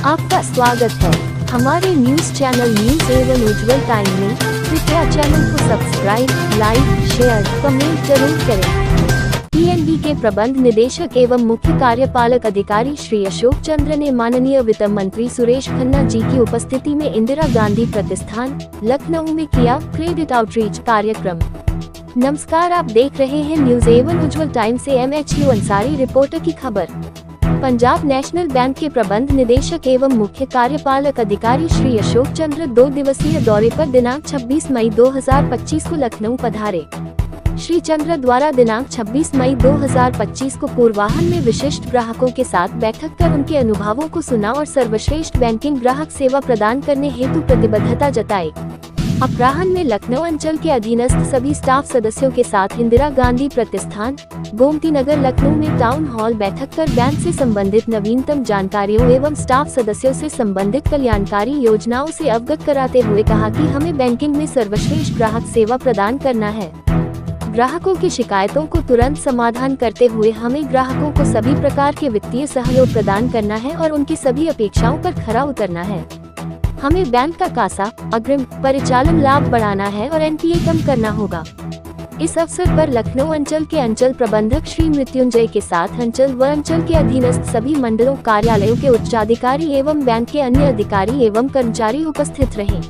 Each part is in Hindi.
आपका स्वागत है हमारे न्यूज चैनल न्यूज एवं उज्जवल टाइम में। कृपया चैनल को सब्सक्राइब, लाइक, शेयर, कमेंट जरूर करें। पीएनबी के प्रबंध निदेशक एवं मुख्य कार्यपालक अधिकारी श्री अशोक चंद्र ने माननीय वित्त मंत्री सुरेश खन्ना जी की उपस्थिति में इंदिरा गांधी प्रतिष्ठान लखनऊ में किया क्रेडिट आउटरीच कार्यक्रम। नमस्कार, आप देख रहे हैं न्यूज एवं उज्जवल टाइम से MHU अंसारी रिपोर्टर की खबर। पंजाब नेशनल बैंक के प्रबंध निदेशक एवं मुख्य कार्यपालक अधिकारी श्री अशोक चंद्र 2 दिवसीय दौरे पर दिनांक 26 मई 2025 को लखनऊ पधारे। श्री चंद्र द्वारा दिनांक 26 मई 2025 को पूर्वाह्न में विशिष्ट ग्राहकों के साथ बैठक कर उनके अनुभवों को सुना और सर्वश्रेष्ठ बैंकिंग ग्राहक सेवा प्रदान करने हेतु प्रतिबद्धता जताई। अपराह्न में लखनऊ अंचल के अधीनस्थ सभी स्टाफ सदस्यों के साथ इंदिरा गांधी प्रतिष्ठान गोमती नगर लखनऊ में टाउन हॉल बैठक कर बैंक से संबंधित नवीनतम जानकारियों एवं स्टाफ सदस्यों से संबंधित कल्याणकारी योजनाओं से अवगत कराते हुए कहा कि हमें बैंकिंग में सर्वश्रेष्ठ ग्राहक सेवा प्रदान करना है। ग्राहकों की शिकायतों को तुरंत समाधान करते हुए हमें ग्राहकों को सभी प्रकार के वित्तीय सहयोग प्रदान करना है और उनकी सभी अपेक्षाओं पर खरा उतरना है। हमें बैंक का कासा, अग्रिम, परिचालन लाभ बढ़ाना है और NPA कम करना होगा। इस अवसर पर लखनऊ अंचल के अंचल प्रबंधक श्री मृत्युंजय के साथ अंचल व अंचल के अधीनस्थ सभी मंडलों कार्यालयों के उच्चाधिकारी एवं बैंक के अन्य अधिकारी एवं कर्मचारी उपस्थित रहे।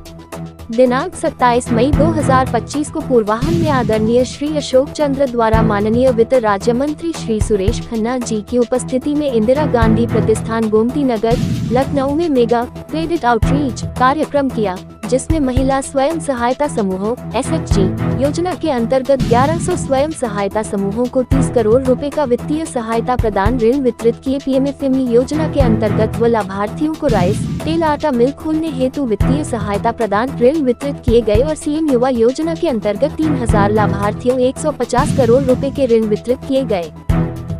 दिनांक 27 मई 2025 को पूर्वाह्न में आदरणीय श्री अशोक चंद्र द्वारा माननीय वित्त राज्य मंत्री श्री सुरेश खन्ना जी की उपस्थिति में इंदिरा गांधी प्रतिष्ठान गोमती नगर लखनऊ में मेगा क्रेडिट आउटरीच कार्यक्रम किया, जिसमें महिला स्वयं सहायता समूहों SHG योजना के अंतर्गत 1100 स्वयं सहायता समूहों को 30 करोड़ रुपए का वित्तीय सहायता प्रदान ऋण वितरित किए। PMFME योजना के अंतर्गत व लाभार्थियों को राइस तेल आटा मिल खोलने हेतु वित्तीय सहायता प्रदान ऋण वितरित किए गए और CM युवा योजना के अंतर्गत 3000 लाभार्थियों 150 करोड़ रुपए के ऋण वितरित किए गए।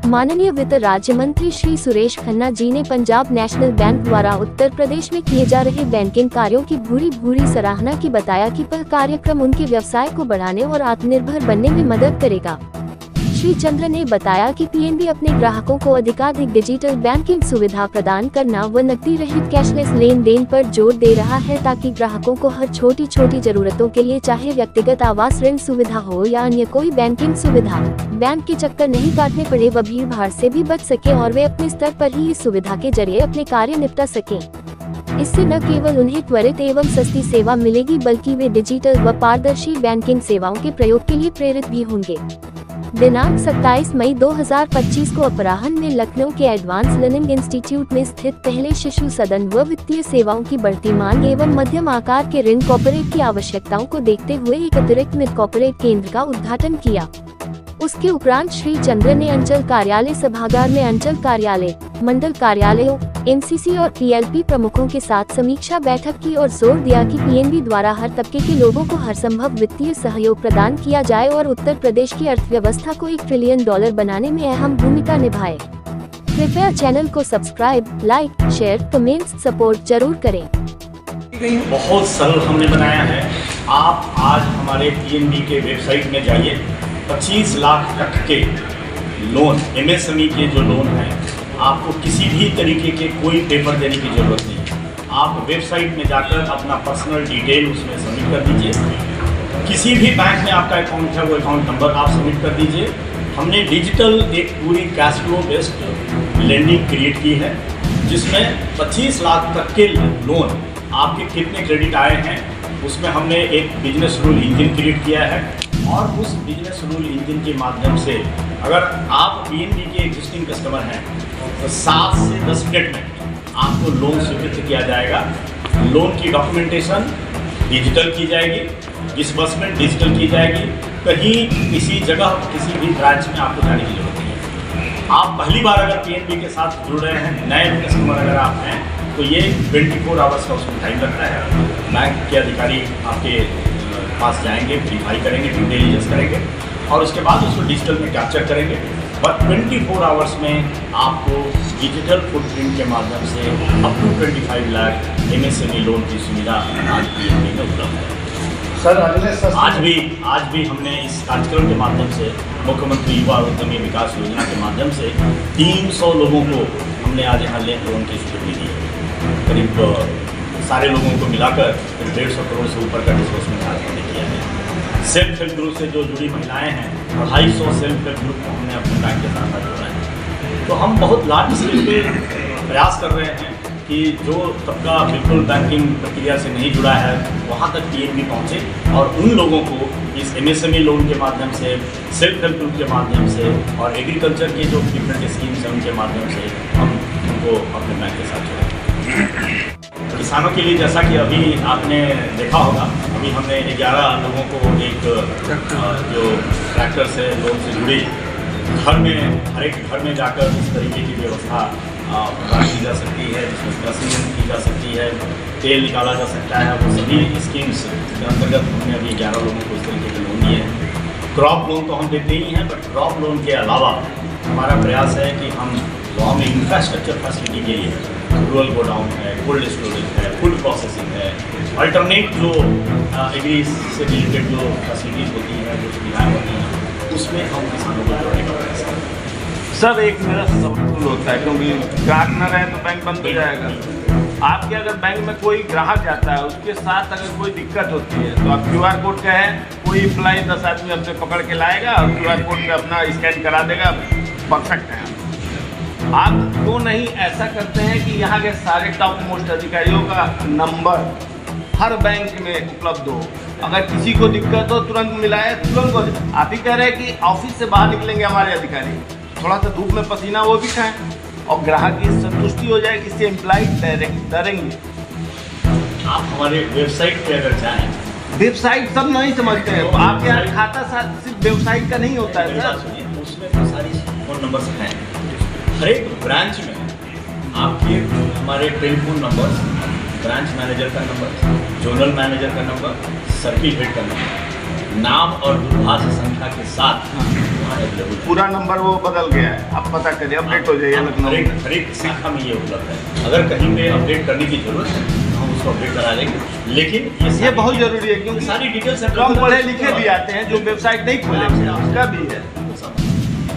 माननीय वित्त राज्य मंत्री श्री सुरेश खन्ना जी ने पंजाब नेशनल बैंक द्वारा उत्तर प्रदेश में किए जा रहे बैंकिंग कार्यों की भूरी सराहना की, बताया कि यह कार्यक्रम उनके व्यवसाय को बढ़ाने और आत्मनिर्भर बनने में मदद करेगा। श्री चंद्र ने बताया कि PNB अपने ग्राहकों को अधिकाधिक डिजिटल बैंकिंग सुविधा प्रदान करना व नकदी रहित कैशलेस लेन देन पर जोर दे रहा है, ताकि ग्राहकों को हर छोटी छोटी जरूरतों के लिए, चाहे व्यक्तिगत आवास ऋण सुविधा हो या अन्य कोई बैंकिंग सुविधा, बैंक के चक्कर नहीं काटने पड़े व भीड़ भाड़ से भी बच सके और वे अपने स्तर पर ही इस सुविधा के जरिए अपने कार्य निपटा सके। इससे न केवल उन्हें त्वरित एवं सस्ती सेवा मिलेगी, बल्कि वे डिजिटल व पारदर्शी बैंकिंग सेवाओं के प्रयोग के लिए प्रेरित भी होंगे। दिनांक 27 मई 2025 को अपराह्न में लखनऊ के एडवांस लर्निंग इंस्टीट्यूट में स्थित पहले शिशु सदन व वित्तीय सेवाओं की बढ़ती मांग एवं मध्यम आकार के ऋण कॉर्पोरेट की आवश्यकताओं को देखते हुए एक अतिरिक्त मिड कॉर्पोरेट केंद्र का उद्घाटन किया। उसके उपरांत श्री चंद्र ने अंचल कार्यालय सभागार में अंचल कार्यालय, मंडल कार्यालयों, MCC और PLP प्रमुखों के साथ समीक्षा बैठक की और जोर दिया कि PNB द्वारा हर तबके के लोगों को हर संभव वित्तीय सहयोग प्रदान किया जाए और उत्तर प्रदेश की अर्थव्यवस्था को $1 ट्रिलियन बनाने में अहम भूमिका निभाए। कृपया चैनल को subscribe, like, share, comments, support जरूर करें। बहुत सरल हमने बनाया है। आप आज हमारे PNB के वेबसाइट में जाइए। 25 लाख तक के लोन, MSME के जो लोन हैं, आपको किसी भी तरीके के कोई पेपर देने की ज़रूरत नहीं है। आप वेबसाइट में जाकर अपना पर्सनल डिटेल उसमें सबमिट कर दीजिए। किसी भी बैंक में आपका अकाउंट है, वो अकाउंट नंबर आप सबमिट कर दीजिए। हमने डिजिटल एक पूरी cash flow based lending create की है, जिसमें 25 लाख तक के लोन आपके कितने क्रेडिट आए हैं, उसमें हमने एक बिजनेस रूल इंजन क्रिएट किया है। और उस बिजनेस रूल इंजन के माध्यम से अगर आप PNB के एग्जिस्टिंग कस्टमर हैं तो 7 से 10 मिनट में आपको लोन स्वीकृत किया जाएगा। लोन की डॉक्यूमेंटेशन डिजिटल की जाएगी, डिसबर्समेंट डिजिटल की जाएगी। कहीं किसी जगह किसी भी ब्रांच में आपको जाने की जरूरत नहीं है। आप पहली बार अगर PNB के साथ जुड़ रहे हैं, नए कस्टमर अगर आप हैं, तो ये 24 आवर्स का उसमें टाइम लगता है। बैंक के अधिकारी आपके पास जाएंगे, वेरीफाई करेंगे, ड्यू डिलिजेंस करेंगे और उसके बाद उसको डिजिटल में कैप्चर करेंगे। बट 24 आवर्स में आपको डिजिटल फुटप्रिंट के माध्यम से up to 25 lakh MSME loan की सुविधा आज PNB में उपलब्ध है। सर आज भी हमने इस कार्यक्रम के माध्यम से मुख्यमंत्री युवा उद्यमी विकास योजना के माध्यम से 300 लोगों को हमने आज यहाँ लोन की स्वीकृति दी है। करीब सारे लोगों को मिलाकर 150 करोड़ से ऊपर का डिस्बर्समेंट हमने किया है। सेल्फ हेल्प ग्रुप से जो जुड़ी महिलाएं हैं, 250 सेल्फ हेल्प ग्रुप को हमने अपने बैंक के साथ जोड़ा है। तो हम बहुत लार्ज स्केल पे प्रयास कर रहे हैं कि जो तबका बिल्कुल बैंकिंग प्रक्रिया से नहीं जुड़ा है वहाँ तक PNB पहुँचे और उन लोगों को इस MSME लोन के माध्यम से, सेल्फ हेल्प ग्रुप के माध्यम से और एग्रीकल्चर के जो डिफरेंट स्कीम्स हैं उनके माध्यम से हम उनको अपने बैंक के साथ जोड़ें। किसानों के लिए जैसा कि अभी आपने देखा होगा, अभी हमने 11 लोगों को एक जो ट्रैक्टर से लोन से जुड़ी घर में, हर एक घर में जाकर इस तरीके की व्यवस्था की जा सकती है, जिसमें क्रसिंग की जा सकती है, तेल निकाला जा सकता है। वो सभी स्कीम्स के अंतर्गत हमने अभी 11 लोगों को इस तरीके के लोन दिए हैं। क्रॉप लोन तो हम देते ही हैं, बट क्रॉप लोन के अलावा हमारा प्रयास है कि हम गाँव में इंफ्रास्ट्रक्चर फैसिलिटी के लिए रूरल गोडाउन है, कोल्ड स्टोरेज है, फूड प्रोसेसिंग है, अल्टरनेट जो एग्री से रिलेटेड जो फैसिलिटीज़ होती हैं, जो सुविधाएँ होती हैं, उसमें हम किसानों को जोड़ने का प्रयास करते हैं। सर एक मेरा सवाल होता है, क्योंकि ग्राहक न रहे तो बैंक बंद हो जाएगा। आपके अगर बैंक में कोई ग्राहक जाता है, उसके साथ अगर कोई दिक्कत होती है तो आप QR कोड का है, कोई एम्प्लॉय 10 आदमी हमसे पकड़ के लाएगा और QR कोड में अपना स्कैन करा देगा, पढ़ सकते हैं। आप क्यों नहीं ऐसा करते हैं कि यहाँ के सारे टॉप मोस्ट अधिकारियों का नंबर हर बैंक में उपलब्ध हो, अगर किसी को दिक्कत हो तुरंत मिलाए, तुरंत हो। आप ही कह रहे हैं कि ऑफिस से बाहर निकलेंगे हमारे अधिकारी, थोड़ा सा धूप में पसीना वो भी खाएं और ग्राहक की संतुष्टि हो जाएगी, इससे एम्प्लॉय डरेंगे। आप हमारे वेबसाइट पे अगर जाएं, वेबसाइट सब नहीं समझते हैं, तो आपके यहाँ खाता साथ सिर्फ वेबसाइट का नहीं होता है सर, उसमें तो सारी फ़ोन नंबर्स हैं। हर एक ब्रांच में आपके हमारे टेलीफोन नंबर, ब्रांच मैनेजर का नंबर, जोनल मैनेजर का नंबर, सर्किल हेड का नंबर, नाम और दूरभाष संख्या के साथ पूरा नंबर वो बदल गया है। आप पता करिए, अपडेट हो जाइए। हर एक शाखा में ये उपलब्ध है। अगर कहीं पे अपडेट करने की जरूरत है तो हम उसको अपडेट करा देंगे, लेकिन ये बहुत जरूरी है क्योंकि सारी डिटेल्स कम पढ़े लिखे भी आते हैं जो वेबसाइट नहीं खोलेंगे, उसका भी है।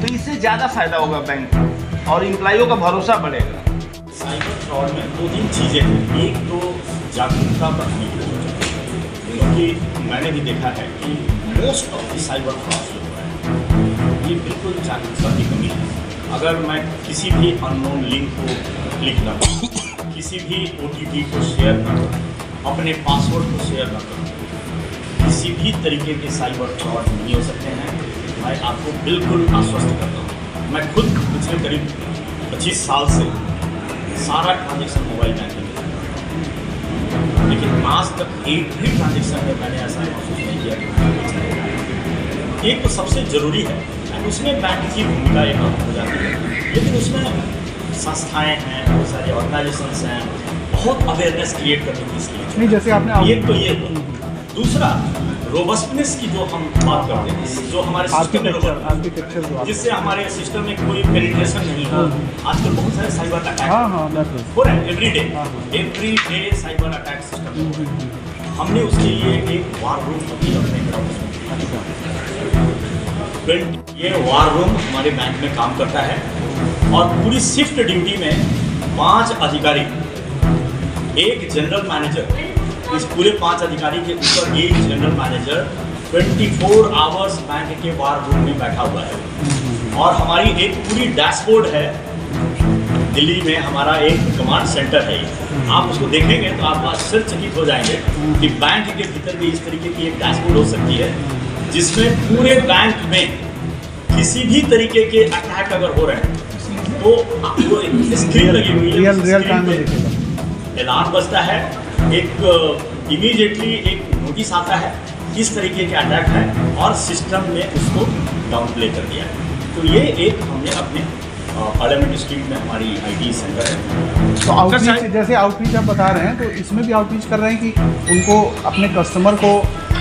तो इससे ज़्यादा फायदा होगा बैंक को और एम्प्लॉइयों का भरोसा बढ़ेगा। साइबर फ्रॉड में 2-3 चीज़ें हैं। एक तो जागरूकता बढ़ाने की जरूरत है, क्योंकि मैंने भी देखा है कि most of the cyber fraud जो हो रहा है ये बिल्कुल जागरूकता की कमी है। अगर मैं किसी भी अननोन लिंक को क्लिक न करूँ, किसी भी OTP को शेयर न करूँ, अपने पासवर्ड को शेयर न करूँ, किसी भी तरीके के साइबर फ्रॉड नहीं हो सकते हैं। मैं आपको बिल्कुल आश्वस्त करता हूँ। मैं खुद पिछले करीब 25 साल से सारा ट्रांजेक्शन मोबाइल बैंकिंग में करता हूँ, लेकिन आज तक एक भी ट्रांजेक्शन में मैंने ऐसा महसूस नहीं किया कि एक तो सबसे ज़रूरी है, उसमें बैंक की भूमिका एक हो जाती है, लेकिन उसमें संस्थाएं हैं, बहुत सारे ऑर्गेनाइजेशंस हैं, बहुत अवेयरनेस क्रिएट करने की इसकी नहीं, जैसे आपने एक तो ये दूसरा रोबस्टनेस की जो हम बात करते हैं, जो हमारे सिस्टम में रोबस्ट, जिससे हमारे सिस्टम में कोई पेनिट्रेशन नहीं हो। आजकल बहुत सारे साइबर अटैक हो रहे हैं, every day cyber attack system. हमने उसके लिए एक वार रूम अभी अपने ये वार रूम हमारे बैंक में काम करता है और पूरी शिफ्ट ड्यूटी में 5 अधिकारी, एक जनरल मैनेजर, इस पूरे 5 अधिकारी के ऊपर एक जनरल मैनेजर 24 आवर्स बैंक के वार रूम में बैठा हुआ है। और हमारी एक पूरी डैशबोर्ड है, दिल्ली में हमारा एक कमांड सेंटर है। आप उसको देखेंगे तो आप आश्चर्यचकित हो जाएंगे कि बैंक के भीतर भी इस तरीके की एक डैशबोर्ड हो सकती है, जिसमें पूरे बैंक में किसी भी तरीके के अटैक अगर हो रहे हैं तो आपको एक स्क्रीन लगी हुई है, रियल टाइम में दिखेगा, अलार्म बजता है, एक इमीडिएटली एक नोटिस आता है इस तरीके के अटैक है और सिस्टम ने उसको डाउन प्ले कर दिया है। तो ये एक हमने अपने पार्लियामेंट स्ट्रीट में हमारी IT सेंटर है। तो आउटरीच, जैसे आउटरीच आप बता रहे हैं, तो इसमें भी आउटरीच कर रहे हैं कि उनको अपने कस्टमर को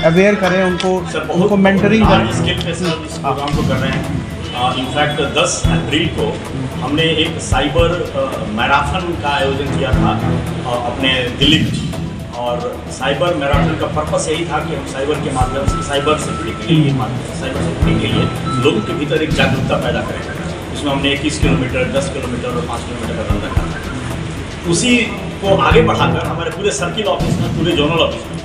अवेयर करें, उनको मेंटरिंग करें। स्किल पे सर इस प्रोग्राम को कर रहे हैं। इनफैक्ट 10 अप्रैल को हमने एक साइबर मैराथन का आयोजन किया था अपने दिल्ली में, और साइबर मैराथन का पर्पस यही था कि हम साइबर के माध्यम से साइबर सिक्योरिटी के लिए लोगों के भीतर एक जागरूकता पैदा करें। उसमें हमने 21 किलोमीटर, 10 किलोमीटर और 5 किलोमीटर का रन रखा था। उसी को आगे बढ़ाकर हमारे पूरे सर्किल ऑफिस में, पूरे जोनल ऑफिस में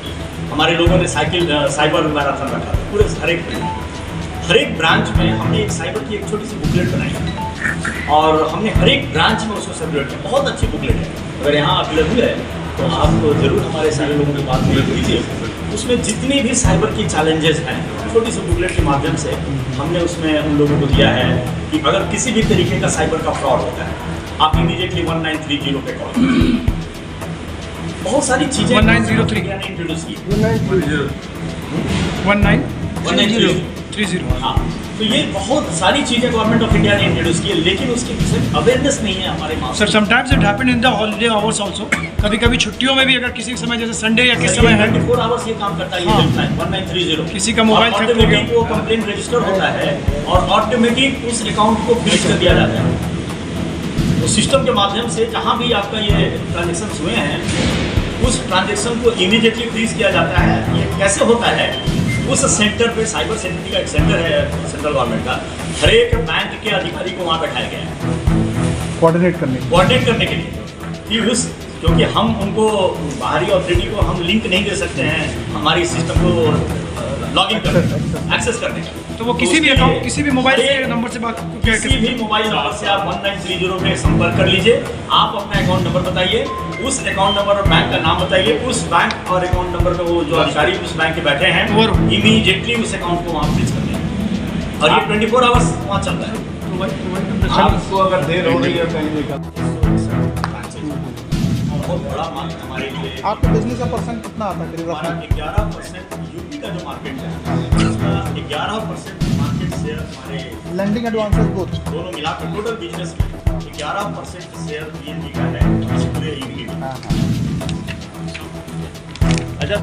हमारे लोगों ने साइबर मैराथन रखा था। पूरे हर एक ब्रांच में हमने एक साइबर की एक छोटी सी बुकलेट बनाई और हमने हर एक ब्रांच में उसको सर्कुलेट किया। बहुत अच्छी बुकलेट है, अगर यहाँ अवेलेबल है तो आप ज़रूर हमारे सारे लोगों के बात में कीजिए। उसमें जितनी भी साइबर की चैलेंजेस हैं, छोटी सी बुकलेट के माध्यम से हमने उसमें उन लोगों को दिया है कि अगर किसी भी तरीके का साइबर का फ्रॉड होता है, आप इमीडिएटली 1930 पे कॉल करें। बहुत सारी चीज़ें 1903 इंट्रोड्यूस की 1930 हाँ, तो ये बहुत सारी चीज़ें गवर्नमेंट ऑफ इंडिया ने इंट्रोड्यूस की है, लेकिन उसके पीछे अवेयरनेस नहीं है हमारे पास। Sir sometimes it happen in the holiday hours also, कभी कभी छुट्टियों में भी अगर किसी समय जैसे संडे या किस समय है 24 आवर्स ये काम करता है ये हेल्पलाइन 1930। किसी का मोबाइल थेफ्ट हो गया, वो कंप्लेंट रजिस्टर होता है और ऑटोमेटिक उस अकाउंट को फ्रीज कर दिया जाता है। तो सिस्टम के माध्यम से जहाँ भी आपका ये ट्रांजेक्शन हुए हैं, उस ट्रांजेक्शन को इमीडिएटली फ्रीज किया जाता है। ये कैसे होता है, उस सेंटर पे साइबर सिक्योरिटी का एक सेंटर है सेंट्रल गवर्नमेंट का, हर एक बैंक के अधिकारी को वहाँ बैठाया गया है कोऑर्डिनेट करने के लिए कि क्योंकि हम उनको बाहरी ऑथोरिटी को हम लिंक नहीं दे सकते हैं हमारी सिस्टम को लॉगिन करने एक्सेस करने का। तो वो किसी भी अकाउंट, किसी भी मोबाइल नंबर से बात, किसी भी मोबाइल नंबर से आप 1930 पे संपर्क कर लीजिए। आप अपना अकाउंट नंबर बताइए, उस अकाउंट नंबर और बैंक का नाम बताइए, उस बैंक और अकाउंट नंबर पे वो जो अधिकारी उस बैंक के बैठे हैं वो इमीडिएटली उस अकाउंट को वहाँ फ्रीज कर देंगे और ये 24 आवर्स वहाँ चलता है। आपको अगर देर हो रही है कहीं बहुत बड़ा मार्केट हमारे लिए। आपके बिजनेस का परसेंट कितना आता है करीब? हमारा 11% यूपी का जो मार्केट है उसका 11% मार्केट शेयर हमारे लैंडिंग एडवांसेस बोथ दोनों मिलाकर टोटल बिजनेस में 11% शेयर पीएनबी का है।